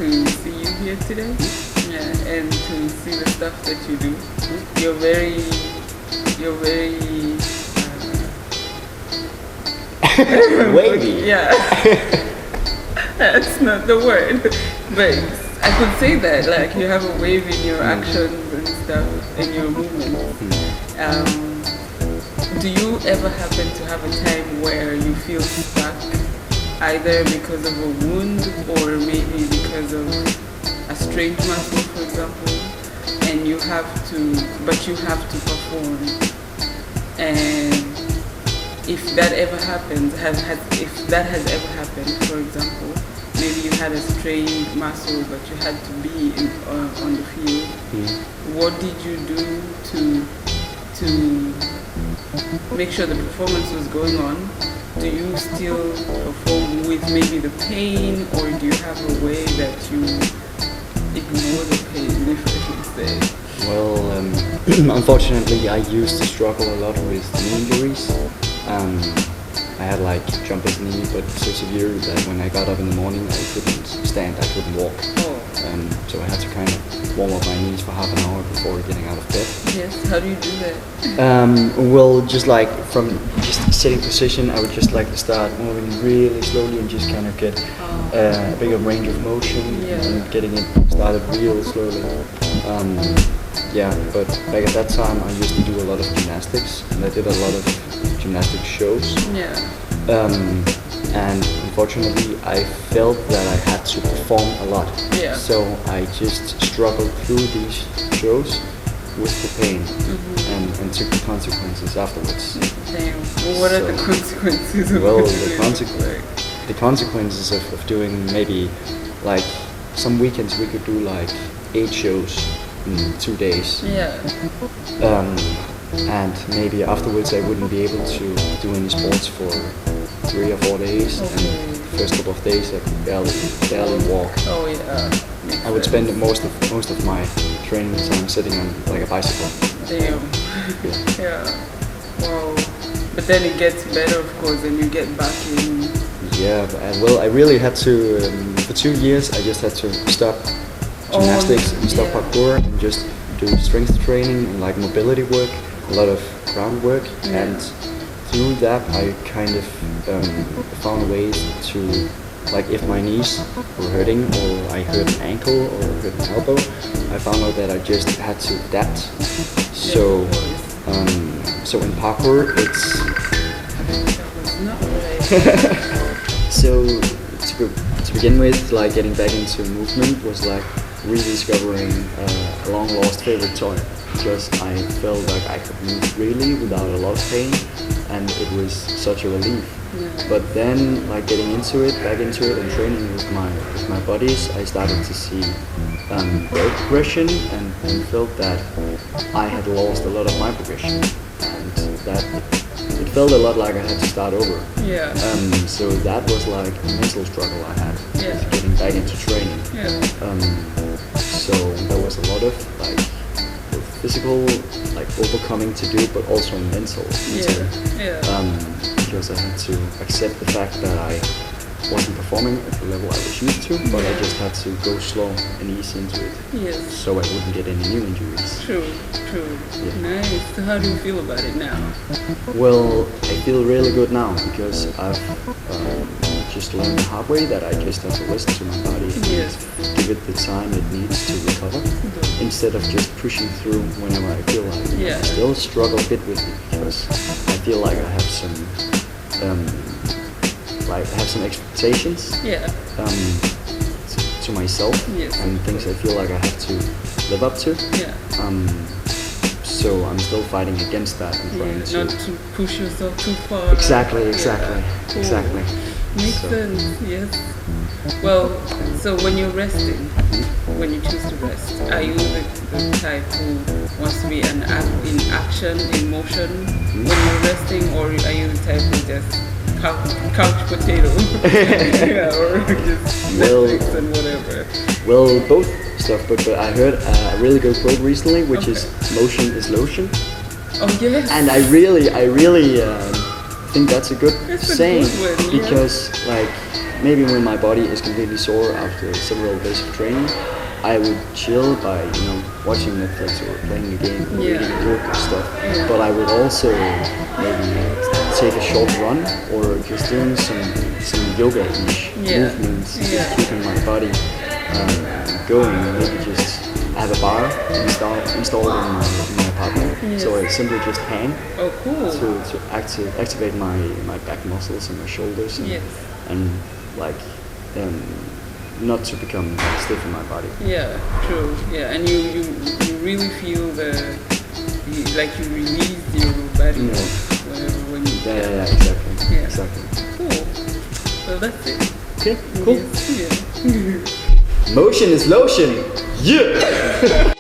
to see you here today. Yeah, and to see the stuff that you do. You're very wavy. Yeah. That's not the word, but I could say that, like, you have a wave in your actions and stuff, in your movements. Do you ever happen to have a time where you feel stuck, either because of a wound or maybe because of a strained muscle, for example, and you have to perform? And if that ever happens, if that has ever happened, for example, maybe you had a strained muscle but you had to be on the field, what did you do to make sure the performance was going on? Do you still perform with maybe the pain, or do you have a way that you ignore the pain, if I should say? Well, unfortunately, I used to struggle a lot with knee injuries. I had like jumper's knee, but so severe that when I got up in the morning, I couldn't stand, I couldn't walk. So I had to kind of warm up my knees for half an hour before getting out of bed. Yes, how do you do that? Well, just like from just sitting position, I would just like to start moving really slowly and just kind of get a bigger range of motion and getting it started real slowly. But back at that time, I used to do a lot of gymnastics, and I did a lot of gymnastic shows. And unfortunately, I felt that I had to perform a lot. So I just struggled through these shows with the pain and took the consequences afterwards. Damn. Well, what are the consequences of Well, it? the consequences of doing maybe like some weekends we could do like 8 shows in 2 days. And maybe afterwards I wouldn't be able to do any sports for 3 or 4 days. And the first couple of days I could barely walk. I would spend most of my training time sitting on like a bicycle. Damn. Wow. But then it gets better, of course, and you get back in. I really had to, for 2 years I just had to stop gymnastics and stop parkour and just do strength training and like mobility work, a lot of groundwork, and through that I kind of found ways to, like if my knees were hurting or I hurt an ankle or hurt an elbow, I found out that I just had to adapt. So in parkour it's so to begin with, like getting back into movement was like rediscovering a long lost favorite toy, because I felt like I could move freely without a lot of pain, and it was such a relief. But then, like getting back into it and training with my buddies, I started to see their progression and felt that I had lost a lot of my progression, and that it felt a lot like I had to start over. So that was like a mental struggle I had, getting back into training. So there was a lot of like physical, like overcoming to do, but also mental. Because I had to accept the fact that I wasn't performing at the level I was used to, but I just had to go slow and ease into it, so I wouldn't get any new injuries. True. Nice. So how do you feel about it now? Well, I feel really good now, because I've just learned the hard way that I just have to listen to my body and give it the time it needs to recover, instead of just pushing through whenever I feel like it. I still struggle a bit with it, because I feel like I have some expectations to myself, and things I feel like I have to live up to. So I'm still fighting against that and trying to not to push yourself too far. Exactly. Makes sense. Yes. Well, so when you're resting, when you choose to rest, are you the type who wants to be in action, in motion when you're resting, or are you the type who just couch potato? Or just Netflix and whatever? Well, both stuff, but I heard a really good quote recently, which is motion is lotion. Oh yes. And I really think that's a good saying, because like maybe when my body is completely sore after several days of training, I would chill by watching Netflix or playing a game or reading a book and stuff. But I would also maybe take a short run or just doing some yoga-ish movements, just keeping my body going. Maybe just have a bar installed in my apartment, so I simply just hang to activate my back muscles and my shoulders and like not to become stiff in my body. Yeah, true. Yeah, and you really feel like you release your body whenever when you exactly. Cool. Well, that's it. Okay, cool. Yeah. Motion is lotion. Yeah.